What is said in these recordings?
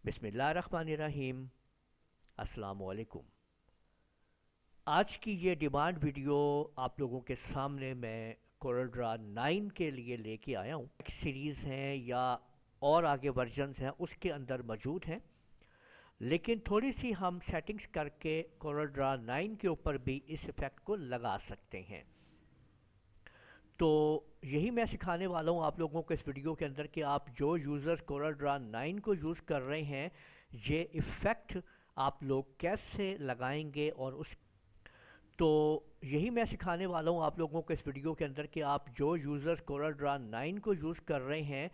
بسم اللہ الرحمن الرحیم۔ السلام علیکم۔ آج کی یہ ڈیمانڈ ویڈیو آپ لوگوں کے سامنے میں کورل ڈرا 9 کے لیے لے کے آیا ہوں۔ ایک سیریز ہیں یا اور آگے ورژنز ہیں اس کے اندر موجود ہیں، لیکن تھوڑی سی ہم سیٹنگز کر کے کورل ڈرا 9 کے اوپر بھی اس ایفیکٹ کو لگا سکتے ہیں۔ تو یہی میں سکھانے والا ہوں آپ لوگوں کو اس ویڈیو کے اندر کہ آپ جو یوزرز کورل ڈرا 9 کو یوز کر رہے ہیں یہ ایفیکٹ آپ لوگ کیسے لگائیں گے، اور اس تو یہی میں سکھانے والا ہوں آپ لوگوں کو اس ویڈیو کے اندر کہ آپ جو یوزرز کورل ڈرا 9 کو یوز کر رہے ہیں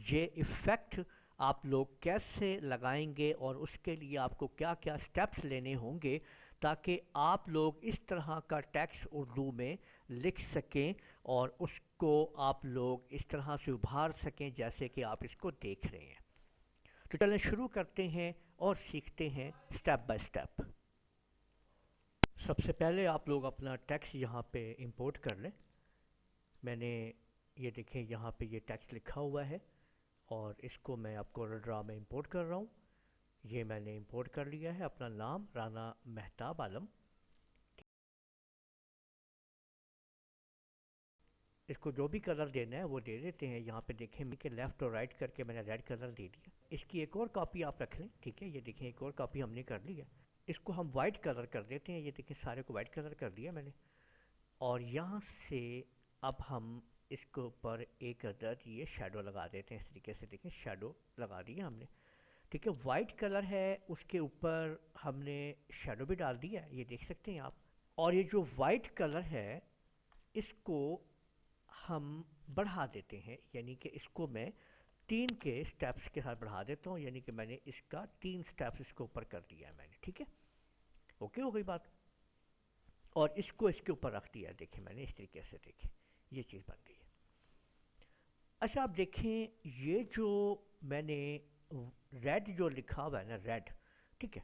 یہ ایفیکٹ آپ لوگ کیسے لگائیں گے، اور اس کے لیے آپ کو کیا کیا سٹیپس لینے ہوں گے تاکہ آپ لوگ اس طرح کا ٹیکسٹ اردو میں لکھ سکیں اور اس کو آپ لوگ اس طرح سے ابھار سکیں جیسے کہ آپ اس کو دیکھ رہے ہیں۔ تو چلیں شروع کرتے ہیں اور سیکھتے ہیں سٹیپ بائی سٹیپ۔ سب سے پہلے آپ لوگ اپنا ٹیکسٹ یہاں پہ امپورٹ کر لیں۔ میں نے یہ دیکھیں یہاں پہ یہ ٹیکسٹ لکھا ہوا ہے اور اس کو میں اب کورل ڈرا میں امپورٹ کر رہا ہوں۔ یہ میں نے امپورٹ کر لیا ہے، اپنا نام رانا مہتاب عالم۔ اس کو جو بھی کلر دینا ہے وہ دے دیتے ہیں، یہاں پہ دیکھیں کہ لیفٹ اور رائٹ کر کے میں نے ریڈ کلر دے دیا۔ اس کی ایک اور کاپی آپ رکھ لیں، ٹھیک ہے، یہ دیکھیں ایک اور کاپی ہم نے کر لی ہے۔ اس کو ہم وائٹ کلر کر دیتے ہیں، یہ دیکھیں سارے کو وائٹ کلر کر دیا میں نے، اور یہاں سے اب ہم اس کے اوپر ایک عدد یہ شیڈو لگا دیتے ہیں۔ اس طریقے سے دیکھیں شیڈو لگا دیا ہم نے، ٹھیک ہے۔ وائٹ کلر ہے اس کے اوپر ہم نے شیڈو بھی ڈال دیا ہے، یہ دیکھ سکتے ہیں آپ۔ اور یہ جو وائٹ کلر ہے اس کو ہم بڑھا دیتے ہیں، یعنی کہ اس کو میں 3 کے سٹیپس کے ساتھ بڑھا دیتا ہوں، یعنی کہ میں نے اس کا 3 سٹیپس اس کے اوپر کر دیا ہے میں نے، ٹھیک ہے، اوکے ہو گئی بات۔ اور اس کو اس کے اوپر رکھ دیا ہے، دیکھیں میں نے اس طریقے سے، دیکھیں یہ چیز بن گئی ہے۔ اچھا آپ دیکھیں یہ جو میں نے ریڈ جو لکھا ہوا ہے نا، ریڈ، ٹھیک ہے،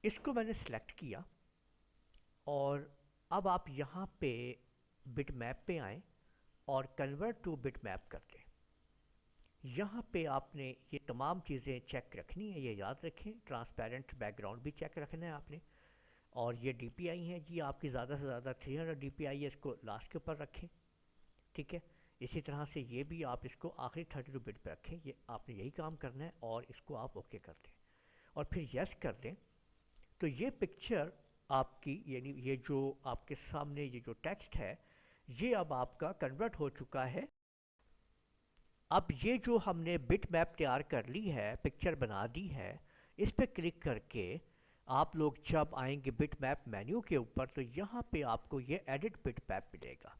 اس کو میں نے سلیکٹ کیا اور اب آپ یہاں پہ بٹ میپ پہ آئیں اور کنورٹ ٹو بٹ میپ کر دیں۔ یہاں پہ آپ نے یہ تمام چیزیں چیک رکھنی ہیں، یہ یاد رکھیں۔ ٹرانسپیرنٹ بیک گراؤنڈ بھی چیک رکھنا ہے آپ نے، اور یہ ڈی پی آئی ہیں جی آپ کی زیادہ سے زیادہ 300 ڈی پی آئی ہے، اس کو لاسٹ کے اوپر رکھیں، ٹھیک ہے۔ اسی طرح سے یہ بھی آپ اس کو آخری 32 بٹ پہ رکھیں، یہ آپ نے یہی کام کرنا ہے، اور اس کو آپ اوکے کر دیں اور پھر یس کر دیں۔ تو یہ پکچر آپ کی، یعنی یہ جو آپ کے سامنے یہ جو ٹیکسٹ ہے یہ اب آپ کا کنورٹ ہو چکا ہے۔ اب یہ جو ہم نے بٹ میپ تیار کر لی ہے، پکچر بنا دی ہے، اس پہ کلک کر کے آپ لوگ جب آئیں گے بٹ میپ مینیو کے اوپر تو یہاں پہ آپ کو یہ ایڈٹ بٹ میپ ملے گا۔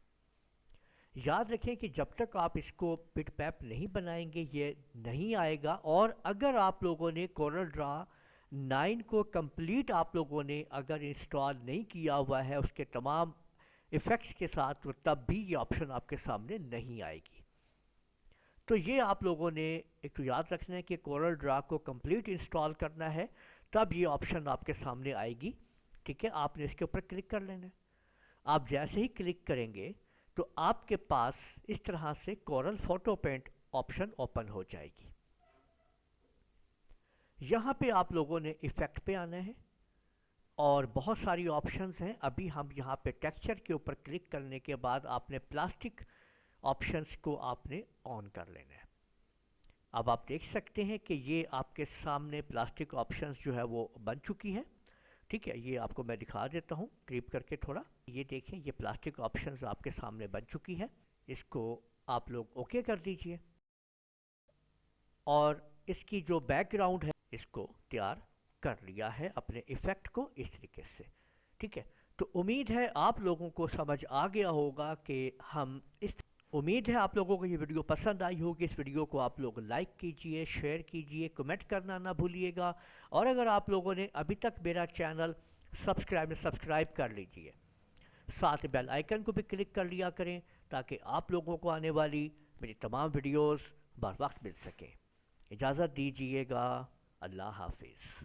یاد رکھیں کہ جب تک آپ اس کو بٹ میپ نہیں بنائیں گے یہ نہیں آئے گا، اور اگر آپ لوگوں نے کورل ڈرا 9 کو کمپلیٹ آپ لوگوں نے اگر انسٹال نہیں کیا ہوا ہے اس کے تمام ایفیکٹس کے ساتھ، تو تب بھی یہ آپشن آپ کے سامنے نہیں آئے گی۔ تو یہ آپ لوگوں نے ایک تو یاد رکھنا ہے کہ کورل ڈرا کو کمپلیٹ انسٹال کرنا ہے، تب یہ آپشن آپ کے سامنے آئے گی، ٹھیک ہے۔ آپ نے اس کے اوپر کلک کر لینا ہے۔ آپ جیسے ہی کلک کریں گے تو آپ کے پاس اس طرح سے Corel photo paint option open ہو جائے گی۔ یہاں پہ آپ لوگوں نے ایفیکٹ پہ آنا ہے اور بہت ساری آپشنز ہیں۔ ابھی ہم یہاں پہ ٹیکسچر کے اوپر کلک کرنے کے بعد آپ نے پلاسٹک آپشنز کو آپ نے آن کر لینا ہے۔ اب آپ دیکھ سکتے ہیں کہ یہ آپ کے سامنے پلاسٹک آپشنز جو ہے وہ بن چکی ہیں، ٹھیک ہے۔ یہ آپ کو میں دکھا دیتا ہوں قریب کر کے تھوڑا، یہ دیکھیں یہ پلاسٹک آپشنز آپ کے سامنے بن چکی ہے۔ اس کو آپ لوگ اوکے کر دیجئے، اور اس کی جو بیک گراؤنڈ ہے اس کو تیار کر لیا ہے اپنے ایفیکٹ کو اس طریقے سے، ٹھیک ہے۔ تو امید ہے آپ لوگوں کو سمجھ آ گیا ہوگا کہ ہم اس امید ہے آپ لوگوں کو یہ ویڈیو پسند آئی ہوگی۔ اس ویڈیو کو آپ لوگ لائک کیجئے، شیئر کیجئے، کمنٹ کرنا نہ بھولیے گا، اور اگر آپ لوگوں نے ابھی تک میرا چینل سبسکرائب کر لیجئے، ساتھ بیل آئیکن کو بھی کلک کر لیا کریں تاکہ آپ لوگوں کو آنے والی میری تمام ویڈیوز بر وقت مل سکیں۔ اجازت دیجئے گا، اللہ حافظ۔